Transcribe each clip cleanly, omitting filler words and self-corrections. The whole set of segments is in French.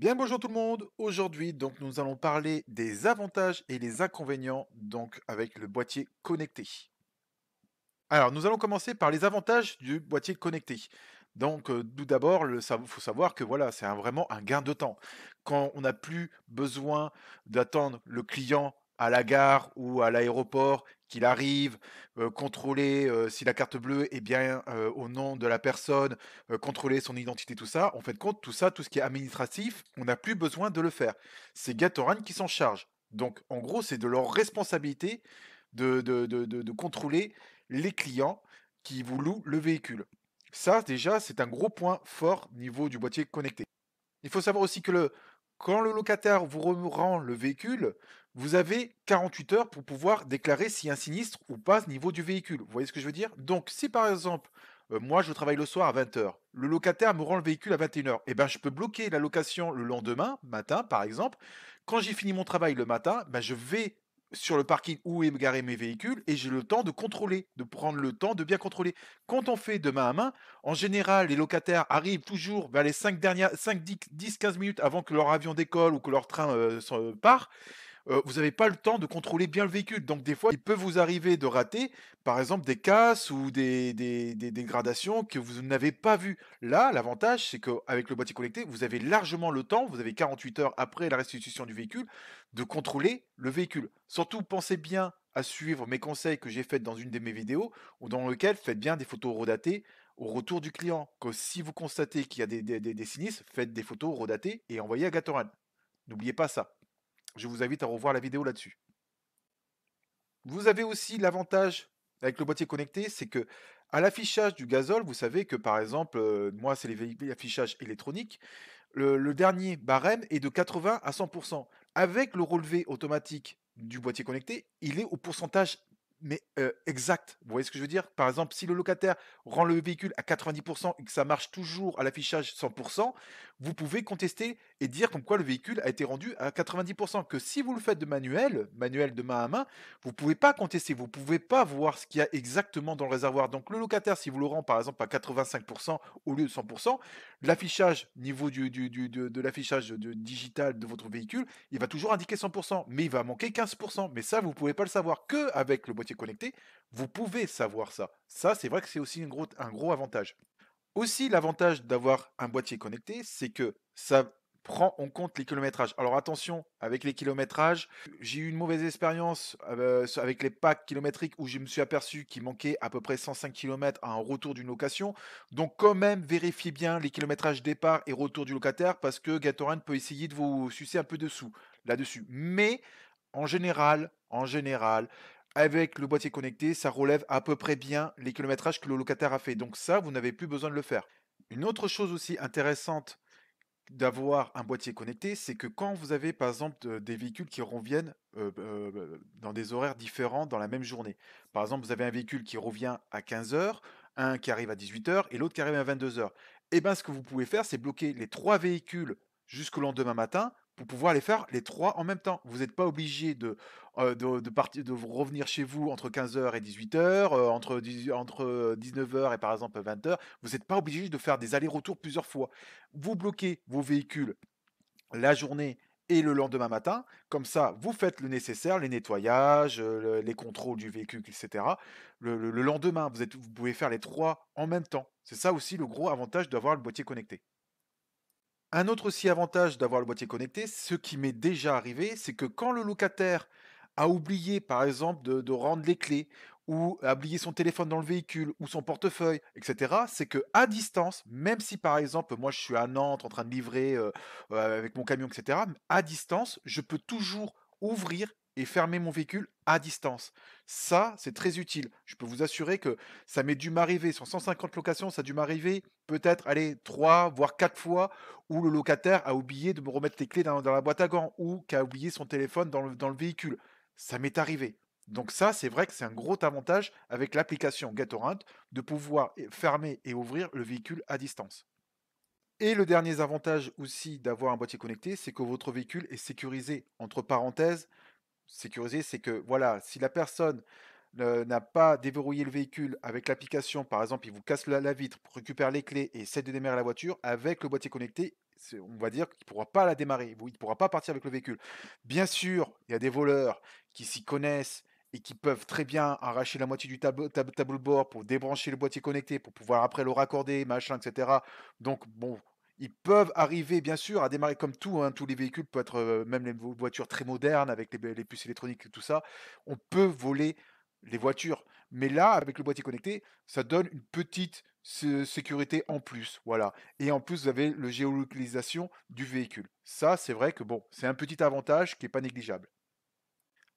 Bien bonjour tout le monde. Aujourd'hui, donc nous allons parler des avantages et les inconvénients donc avec le boîtier connecté. Alors, nous allons commencer par les avantages du boîtier connecté. Donc, tout d'abord, il faut savoir que voilà, c'est vraiment un gain de temps. Quand on n'a plus besoin d'attendre le client à la gare ou à l'aéroport, qu'il arrive, contrôler si la carte bleue est bien au nom de la personne, contrôler son identité, tout ça. En fait, compte, tout ça, tout ce qui est administratif, on n'a plus besoin de le faire. C'est Gatorade qui s'en charge. Donc, en gros, c'est de leur responsabilité de contrôler les clients qui vous louent le véhicule. Ça, déjà, c'est un gros point fort niveau du boîtier connecté. Il faut savoir aussi que quand le locataire vous rend le véhicule, vous avez 48 heures pour pouvoir déclarer s'il y a un sinistre ou pas au niveau du véhicule. Vous voyez ce que je veux dire? Donc, si par exemple, moi je travaille le soir à 20 heures, le locataire me rend le véhicule à 21 heures, et ben je peux bloquer la location le lendemain matin, par exemple. Quand j'ai fini mon travail le matin, ben, je vais sur le parking où est garé mes véhicules et j'ai le temps de contrôler, de prendre le temps de bien contrôler. Quand on fait de main à main, en général, les locataires arrivent toujours vers les 10-15 minutes avant que leur avion décolle ou que leur train part. Vous n'avez pas le temps de contrôler bien le véhicule. Donc des fois, il peut vous arriver de rater, par exemple, des casses ou des dégradations que vous n'avez pas vues. Là, l'avantage, c'est qu'avec le boîtier connecté, vous avez largement le temps, vous avez 48 heures après la restitution du véhicule, de contrôler le véhicule. Surtout, pensez bien à suivre mes conseils que j'ai faits dans une de mes vidéos, ou dans lequel faites bien des photos redatées au retour du client. Que si vous constatez qu'il y a des sinistres, faites des photos redatées et envoyez à Gatorade. N'oubliez pas ça. Je vous invite à revoir la vidéo là-dessus. Vous avez aussi l'avantage avec le boîtier connecté, c'est que à l'affichage du gazole, vous savez que par exemple, moi c'est les véhicules affichage électronique, le dernier barème est de 80 à 100. Avec le relevé automatique du boîtier connecté, il est au pourcentage mais exact. Vous voyez ce que je veux dire? Par exemple, si le locataire rend le véhicule à 90% et que ça marche toujours à l'affichage 100%, vous pouvez contester et dire comme quoi le véhicule a été rendu à 90%. Que si vous le faites de manuel de main à main, vous ne pouvez pas contester, vous ne pouvez pas voir ce qu'il y a exactement dans le réservoir. Donc le locataire, si vous le rend par exemple à 85% au lieu de 100%, l'affichage, niveau de l'affichage digital de votre véhicule, il va toujours indiquer 100%, mais il va manquer 15%. Mais ça, vous ne pouvez pas le savoir que avec le boîtier connecté, vous pouvez savoir ça. Ça, c'est vrai que c'est aussi un gros avantage. Aussi, l'avantage d'avoir un boîtier connecté, c'est que ça prend en compte les kilométrages. Alors attention, avec les kilométrages, j'ai eu une mauvaise expérience avec les packs kilométriques où je me suis aperçu qu'il manquait à peu près 105 km à un retour d'une location. Donc quand même, vérifiez bien les kilométrages départ et retour du locataire parce que Gatorade peut essayer de vous sucer un peu dessous là-dessus. Mais en général, avec le boîtier connecté, ça relève à peu près bien les kilométrages que le locataire a fait. Donc ça, vous n'avez plus besoin de le faire. Une autre chose aussi intéressante d'avoir un boîtier connecté, c'est que quand vous avez par exemple des véhicules qui reviennent dans des horaires différents dans la même journée. Par exemple, vous avez un véhicule qui revient à 15 heures, un qui arrive à 18 heures et l'autre qui arrive à 22 heures. Et bien ce que vous pouvez faire, c'est bloquer les trois véhicules jusqu'au lendemain matin pour pouvoir les faire les trois en même temps. Vous n'êtes pas obligé de vous revenir chez vous entre 15 heures et 18 heures, entre 19 heures et par exemple 20 heures. Vous n'êtes pas obligé de faire des allers-retours plusieurs fois. Vous bloquez vos véhicules la journée et le lendemain matin. Comme ça, vous faites le nécessaire, les nettoyages, les contrôles du véhicule, etc. Le lendemain, vous pouvez faire les trois en même temps. C'est ça aussi le gros avantage d'avoir le boîtier connecté. Un autre aussi avantage d'avoir le boîtier connecté, ce qui m'est déjà arrivé, c'est que quand le locataire a oublié, par exemple, de rendre les clés, ou a oublié son téléphone dans le véhicule, ou son portefeuille, etc., c'est que à distance, même si par exemple, moi je suis à Nantes en train de livrer avec mon camion, etc., à distance, je peux toujours ouvrir et fermer mon véhicule à distance. Ça, c'est très utile. Je peux vous assurer que ça m'est dû m'arriver sur 150 locations, ça a dû m'arriver peut-être, allez, 3 voire 4 fois où le locataire a oublié de me remettre les clés dans la boîte à gants ou qu'a oublié son téléphone dans le véhicule. Ça m'est arrivé. Donc ça, c'est vrai que c'est un gros avantage avec l'application GetOrient de pouvoir fermer et ouvrir le véhicule à distance. Et le dernier avantage aussi d'avoir un boîtier connecté, c'est que votre véhicule est sécurisé. Entre parenthèses, sécurisé, c'est que voilà, si la personne n'a pas déverrouillé le véhicule avec l'application, par exemple, il vous casse la vitre, récupère les clés et essaie de démarrer la voiture, avec le boîtier connecté, on va dire qu'il ne pourra pas la démarrer, il ne pourra pas partir avec le véhicule. Bien sûr, il y a des voleurs qui s'y connaissent et qui peuvent très bien arracher la moitié du tableau de bord pour débrancher le boîtier connecté, pour pouvoir après le raccorder, machin, et cetera. Donc bon, ils peuvent arriver bien sûr à démarrer comme tout, hein, tous les véhicules peuvent être, même les voitures très modernes avec les puces électroniques et tout ça, on peut voler les voitures. Mais là, avec le boîtier connecté, ça donne une petite sécurité en plus, voilà. Et en plus, vous avez le géolocalisation du véhicule. Ça, c'est vrai que bon, c'est un petit avantage qui est pas négligeable.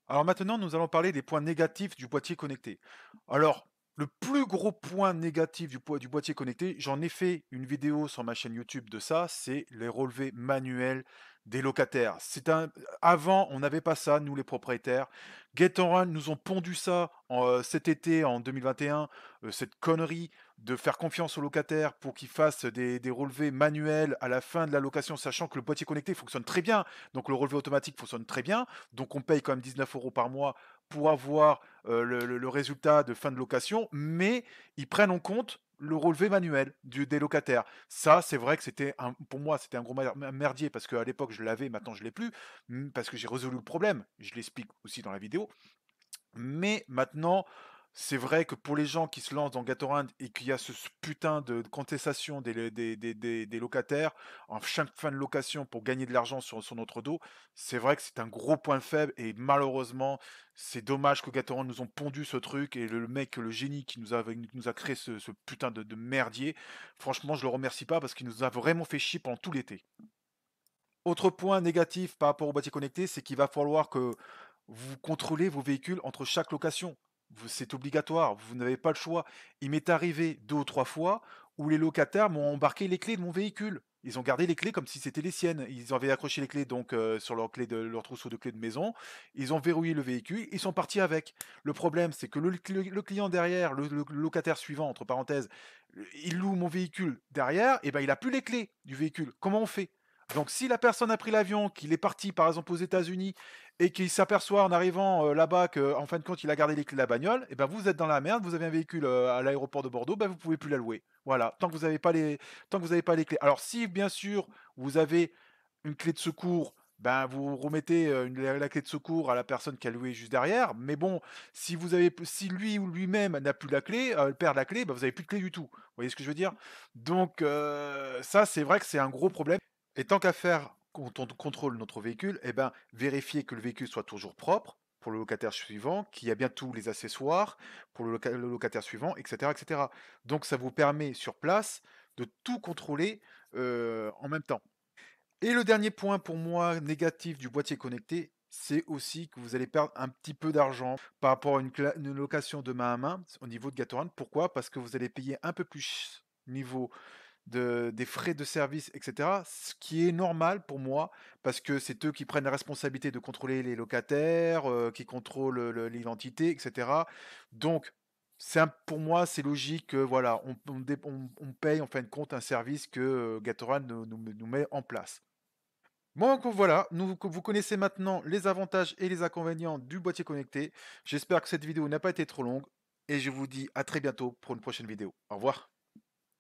Alors maintenant, nous allons parler des points négatifs du boîtier connecté. Alors, le plus gros point négatif du boîtier connecté, j'en ai fait une vidéo sur ma chaîne YouTube de ça, c'est les relevés manuels des locataires. Avant, on n'avait pas ça, nous les propriétaires. Get nous ont pondu ça cet été, en 2021, cette connerie de faire confiance aux locataires pour qu'ils fassent des relevés manuels à la fin de la location, sachant que le boîtier connecté fonctionne très bien, donc le relevé automatique fonctionne très bien. Donc on paye quand même 19 € par mois pour avoir, le résultat de fin de location, mais ils prennent en compte le relevé manuel des locataires. Ça, c'est vrai que pour moi, c'était un gros merdier parce qu'à l'époque, je l'avais, maintenant je l'ai plus, parce que j'ai résolu le problème. Je l'explique aussi dans la vidéo. Mais maintenant, c'est vrai que pour les gens qui se lancent dans Gatorand et qu'il y a ce putain de contestation des locataires en chaque fin de location pour gagner de l'argent sur notre dos, c'est vrai que c'est un gros point faible et malheureusement, c'est dommage que Gatorand nous ont pondu ce truc et le mec, le génie qui nous a créé ce putain de merdier, franchement, je le remercie pas parce qu'il nous a vraiment fait chier pendant tout l'été. Autre point négatif par rapport au boîtier connecté, c'est qu'il va falloir que vous contrôlez vos véhicules entre chaque location. C'est obligatoire, vous n'avez pas le choix. Il m'est arrivé 2 ou 3 fois où les locataires m'ont embarqué les clés de mon véhicule. Ils ont gardé les clés comme si c'était les siennes. Ils avaient accroché les clés donc sur leur trousseau de clés de maison. Ils ont verrouillé le véhicule, ils sont partis avec. Le problème, c'est que le client derrière, le locataire suivant, entre parenthèses, il loue mon véhicule derrière, et ben il a plus les clés du véhicule. Comment on fait? Donc, si la personne a pris l'avion, qu'il est parti par exemple aux États-Unis et qu'il s'aperçoit en arrivant là-bas qu'en fin de compte il a gardé les clés de la bagnole, et ben vous êtes dans la merde, vous avez un véhicule à l'aéroport de Bordeaux, ben vous pouvez plus la louer. Voilà, tant que vous avez pas les clés. Alors si bien sûr vous avez une clé de secours, ben vous remettez la clé de secours à la personne qui a loué juste derrière. Mais bon, si lui ou lui-même n'a plus la clé, perd la clé, ben vous avez plus de clé du tout. Vous voyez ce que je veux dire? Donc ça c'est vrai que c'est un gros problème. Et tant qu'à faire, quand on contrôle notre véhicule, eh ben, vérifier que le véhicule soit toujours propre pour le locataire suivant, qu'il y a bien tous les accessoires pour le locataire suivant, etc., etc. Donc ça vous permet sur place de tout contrôler en même temps. Et le dernier point pour moi négatif du boîtier connecté, c'est aussi que vous allez perdre un petit peu d'argent par rapport à une location de main à main au niveau de Gatorade. Pourquoi? Parce que vous allez payer un peu plus niveau des frais de service, et cetera, ce qui est normal pour moi, parce que c'est eux qui prennent la responsabilité de contrôler les locataires, qui contrôlent l'identité, et cetera. Donc, pour moi, c'est logique que voilà, on paye en fin de compte un service que Gatorade nous met en place. Bon, donc voilà, vous connaissez maintenant les avantages et les inconvénients du boîtier connecté. J'espère que cette vidéo n'a pas été trop longue et je vous dis à très bientôt pour une prochaine vidéo. Au revoir.